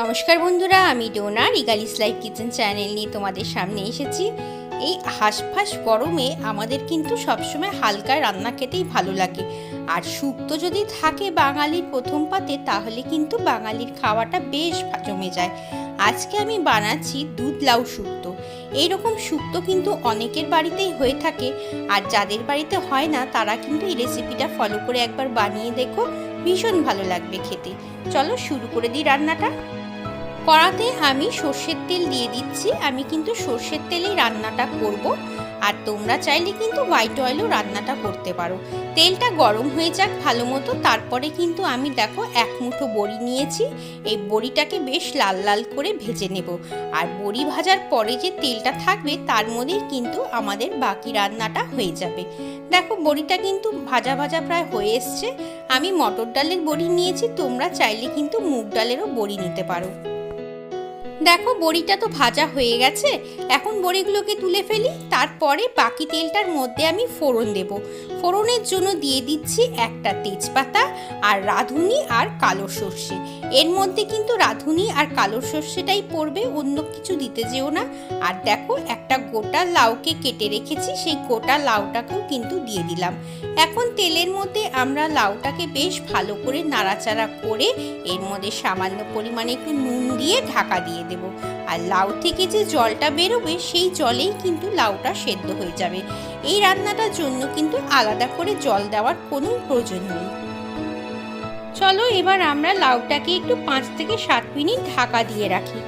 নমস্কার বন্ধুরা, আমি ডোনা রিগালিস লাইফ কিচেন চ্যানেল নিয়ে তোমাদের সামনে এসেছি। এই হাঁসফাঁস গরমে আমাদের কিন্তু সবসময় হালকা রান্না খেতেই ভালো লাগে। আর শুক্তো যদি থাকে বাঙালির প্রথম পাতে, তাহলে কিন্তু বাঙালির খাওয়াটা বেশ জমে যায়। আজকে আমি বানাচ্ছি দুধ লাউ শুক্তো। এইরকম শুক্তো কিন্তু অনেকের বাড়িতেই হয়ে থাকে, আর যাদের বাড়িতে হয় না তারা কিন্তু এই রেসিপিটা ফলো করে একবার বানিয়ে দেখো, ভীষণ ভালো লাগবে খেতে। চলো শুরু করে দিই রান্নাটা। কড়াতে আমি সর্ষের তেল দিয়ে দিচ্ছি। আমি কিন্তু সর্ষের তেলেই রান্নাটা করব, আর তোমরা চাইলে কিন্তু হোয়াইট অয়েলও রান্নাটা করতে পারো। তেলটা গরম হয়ে যাক ভালো মতো, তারপরে কিন্তু আমি দেখো এক মুঠো বড়ি নিয়েছি। এই বড়িটাকে বেশ লাল লাল করে ভেজে নেব। আর বড়ি ভাজার পরে যে তেলটা থাকবে তার মধ্যেই কিন্তু আমাদের বাকি রান্নাটা হয়ে যাবে। দেখো বড়িটা কিন্তু ভাজা ভাজা প্রায় হয়ে এসছে। আমি মটর ডালের বড়ি নিয়েছি, তোমরা চাইলে কিন্তু মুগ ডালেরও বড়ি নিতে পারো। দেখো বড়িটা তো ভাজা হয়ে গেছে, এখন বড়িগুলোকে তুলে ফেলি। তারপরে বাকি তেলটার মধ্যে আমি ফোড়ন দেব। ফোড়নের জন্য দিয়ে দিচ্ছি একটা তেজপাতা আর রাঁধুনি আর কালো সর্ষে। এর মধ্যে কিন্তু রাঁধুনি আর কালো সর্ষেটাই পড়বে, অন্য কিছু দিতে যেও না। আর দেখো একটা গোটা লাউকে কেটে রেখেছি, সেই গোটা লাউটাকেও কিন্তু দিয়ে দিলাম। এখন তেলের মধ্যে আমরা লাউটাকে বেশ ভালো করে নাড়াচাড়া করে এর মধ্যে সামান্য পরিমাণে একটু নুন দিয়ে ঢাকা দিয়ে দেব। আর লাউ থেকে যে জলটা বেরোবে সেই জলেই কিন্তু লাউটা সেদ্ধ হয়ে যাবে। এই রান্নাটার জন্য কিন্তু আলাদা করে জল দেওয়ার কোনো প্রয়োজন নেই। চলো এবার আমরা লাউটাকে একটু 5 থেকে 7 মিনিট ঢাকা দিয়ে রাখি।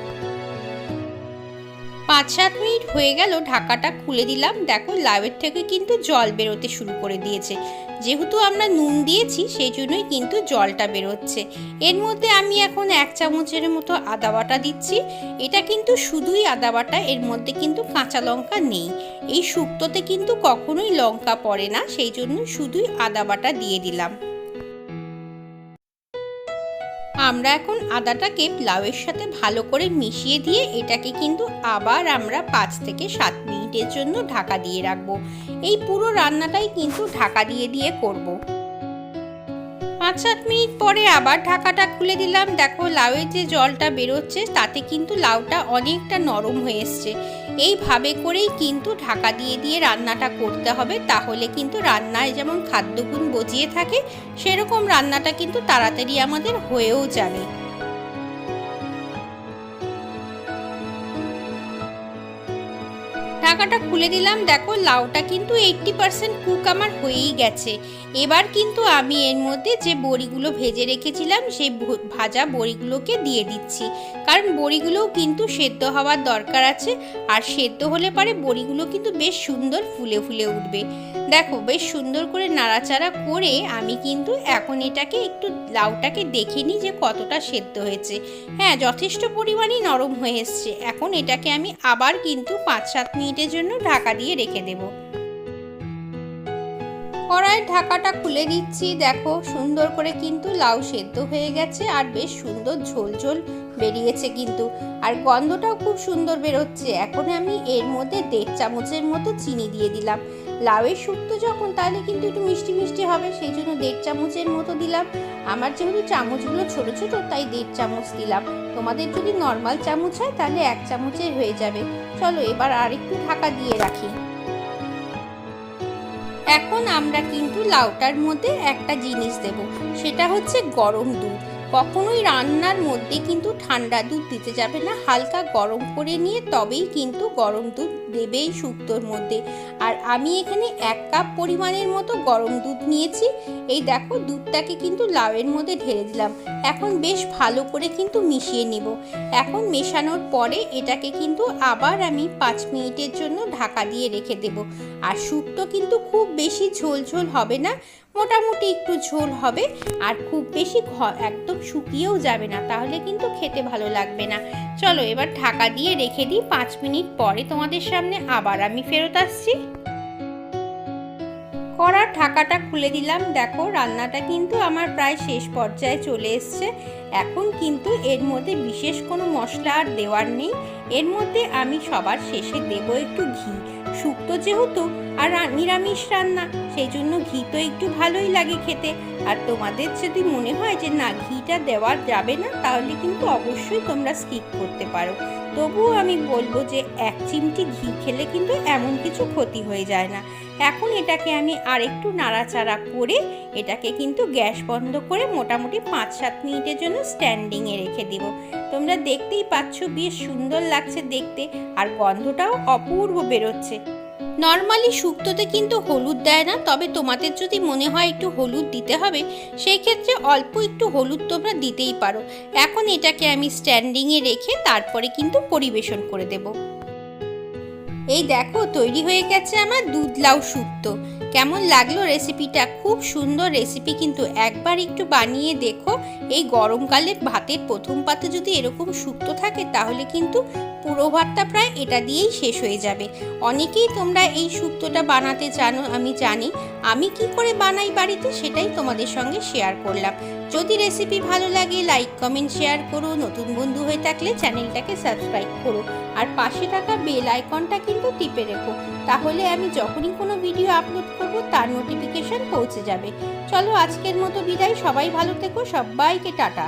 5-7 মিনিট হয়ে গেল, ঢাকাটা খুলে দিলাম। দেখো লাউয়ের থেকে কিন্তু জল বেরোতে শুরু করে দিয়েছে। যেহেতু আমরা নুন দিয়েছি সেই জন্যই কিন্তু জলটা বেরোচ্ছে। এর মধ্যে আমি এখন 1 চামচের মতো আদা বাটা দিচ্ছি। এটা কিন্তু শুধুই আদা বাটা, এর মধ্যে কিন্তু কাঁচা লঙ্কা নেই। এই শুক্তোতে কিন্তু কখনোই লঙ্কা পড়ে না, সেই জন্য শুধুই আদা বাটা দিয়ে দিলাম। আমরা এখন আদাটাকে লাউয়ের সাথে ভালো করে মিশিয়ে দিয়ে এটাকে কিন্তু আবার আমরা 5 থেকে 7 মিনিটের জন্য ঢাকা দিয়ে রাখবো। এই পুরো রান্নাটাই কিন্তু ঢাকা দিয়ে দিয়ে করব। 5-7 মিনিট পরে আবার ঢাকাটা খুলে দিলাম। দেখো লাউয়ের যে জলটা বেরোচ্ছে তাতে কিন্তু লাউটা অনেকটা নরম হয়ে এসছে। এইভাবে করেই কিন্তু ঢাকা দিয়ে দিয়ে রান্নাটা করতে হবে, তাহলে কিন্তু রান্নায় যেমন খাদ্যগুণ বজিয়ে থাকে, সেরকম রান্নাটা কিন্তু তাড়াতাড়ি আমাদের হয়েও যাবে। ঢাকাটা খুলে দিলাম। দেখো লাউটা কিন্তু 80% কুক আমার হয়েই গেছে। এবার কিন্তু আমি এর মধ্যে যে বড়িগুলো ভেজে রেখেছিলাম সেই ভাজা বড়িগুলোকে দিয়ে দিচ্ছি, কারণ বড়িগুলোও কিন্তু সেদ্ধ হওয়ার দরকার আছে। আর সেদ্ধ হলে পরে বড়িগুলো কিন্তু বেশ সুন্দর ফুলে ফুলে উঠবে। দেখো বেশ সুন্দর করে নাড়াচাড়া করে আমি কিন্তু এখন এটাকে একটু লাউটাকে দেখে নিই যে কতটা সেদ্ধ হয়েছে। হ্যাঁ, যথেষ্ট পরিমাণে নরম হয়ে এসছে। এখন এটাকে আমি আবার কিন্তু 5-7 মিনিটের জন্য ঢাকা দিয়ে রেখে দেব। কড়াইয়ের ঢাকাটা খুলে দিচ্ছি। দেখো সুন্দর করে কিন্তু লাউ সেদ্ধ হয়ে গেছে, আর বেশ সুন্দর ঝোল ঝোল বেরিয়েছে কিন্তু, আর গন্ধটাও খুব সুন্দর বেরোচ্ছে। এখন আমি এর মধ্যে 1.5 চামচের মতো চিনি দিয়ে দিলাম। লাউয়ের শুক্তো যখন, তাহলে কিন্তু একটু মিষ্টি মিষ্টি হবে, সেই জন্য 1.5 চামচের মতো দিলাম। আমার যেহেতু চামচগুলো ছোট ছোট তাই 1.5 চামচ দিলাম। তোমাদের যদি নর্মাল চামচ হয় তাহলে 1 চামচের হয়ে যাবে। চলো এবার আরেকটু ঢাকা দিয়ে রাখি। এখন আমরা কিন্তু লাউটার মধ্যে একটা জিনিস দেব, সেটা হচ্ছে গরম দুধ। কখনোই রান্নার মধ্যে কিন্তু ঠান্ডা দুধ দিতে যাবে না, হালকা গরম করে নিয়ে তবেই কিন্তু গরম দুধ দেবেই শুক্তোর মধ্যে। আর আমি এখানে 1 কাপ পরিমাণের মতো গরম দুধ নিয়েছি। এই দেখো দুধটাকে কিন্তু লাউয়ের মধ্যে ঢেলে দিলাম। এখন বেশ ভালো করে কিন্তু মিশিয়ে নেব। এখন মেশানোর পরে এটাকে কিন্তু আবার আমি 5 মিনিটের জন্য ঢাকা দিয়ে রেখে দেব। আর শুক্তো কিন্তু খুব বেশি ঝোল ঝোল হবে না, মোটামুটি একটু ঝোল হবে। আর খুব বেশি একদম শুকিয়েও যাবে না, তাহলে কিন্তু খেতে ভালো লাগবে না। চলো এবার ঢাকা দিয়ে রেখে দিই। 5 মিনিট পরে তোমাদের সামনে আবার আমি ফেরত আসছি। কড়ার ঢাকাটা খুলে দিলাম। দেখো রান্নাটা কিন্তু আমার প্রায় শেষ পর্যায়ে চলে এসছে। এখন কিন্তু এর মধ্যে বিশেষ কোনো মশলা আর দেওয়ার নেই। এর মধ্যে আমি সবার শেষে দেব একটু ঘি। শুক্তো যেহেতু আর নিরামিষ রান্না, সেই জন্য ঘি তো একটু ভালোই লাগে খেতে। আর তোমাদের যদি মনে হয় যে না ঘিটা দেওয়া যাবে না, তাহলে কিন্তু অবশ্যই তোমরা স্কিপ করতে পারো। তবুও আমি বলবো যে 1 চিমটি ঘি খেলে কিন্তু এমন কিছু ক্ষতি হয়ে যায় না। এখন এটাকে আমি আর একটু নাড়াচাড়া করে এটাকে কিন্তু গ্যাস বন্ধ করে মোটামুটি 5-7 মিনিটের জন্য স্ট্যান্ডিংয়ে রেখে দিব। তোমরা দেখতেই পাচ্ছ বেশ সুন্দর লাগছে দেখতে, আর গন্ধটাও অপূর্ব বেরোচ্ছে। নর্মালি শুক্তোতে কিন্তু হলুদ দেয় না, তবে তোমাদের যদি মনে হয় একটু হলুদ দিতে হবে, সেই ক্ষেত্রে অল্প একটু হলুদ তোমরা দিতেই পারো। এখন এটাকে আমি স্ট্যান্ডিংয়ে রেখে তারপরে কিন্তু পরিবেশন করে দেব। এই দেখো তৈরি হয়ে গেছে আমার দুধ লাউ শুক্তো। কেমন লাগলো রেসিপিটা? খুব সুন্দর রেসিপি, কিন্তু একবার একটু বানিয়ে দেখো। এই গরমকালে ভাতের প্রথম পাতে যদি এরকম শুক্তো থাকে, তাহলে কিন্তু পুরো ভাতটা প্রায় এটা দিয়েই শেষ হয়ে যাবে। অনেকেই তোমরা এই শুক্তোটা বানাতে জানো, আমি জানি। আমি কি করে বানাই বাড়িতে সেটাই তোমাদের সঙ্গে শেয়ার করলাম। যদি রেসিপি ভালো লাগে লাইক কমেন্ট শেয়ার করো, নতুন বন্ধু হয়ে থাকলে চ্যানেলটাকে সাবস্ক্রাইব করো, আর পাশে থাকা বেল আইকনটা কিন্তু টিপে রেখো, তাহলে আমি যখনই কোনো ভিডিও আপলোড করব তার নোটিফিকেশন পৌঁছে যাবে। চলো আজকের মতো বিদায়, সবাই ভালো থেকো, সবাইকে টাটা।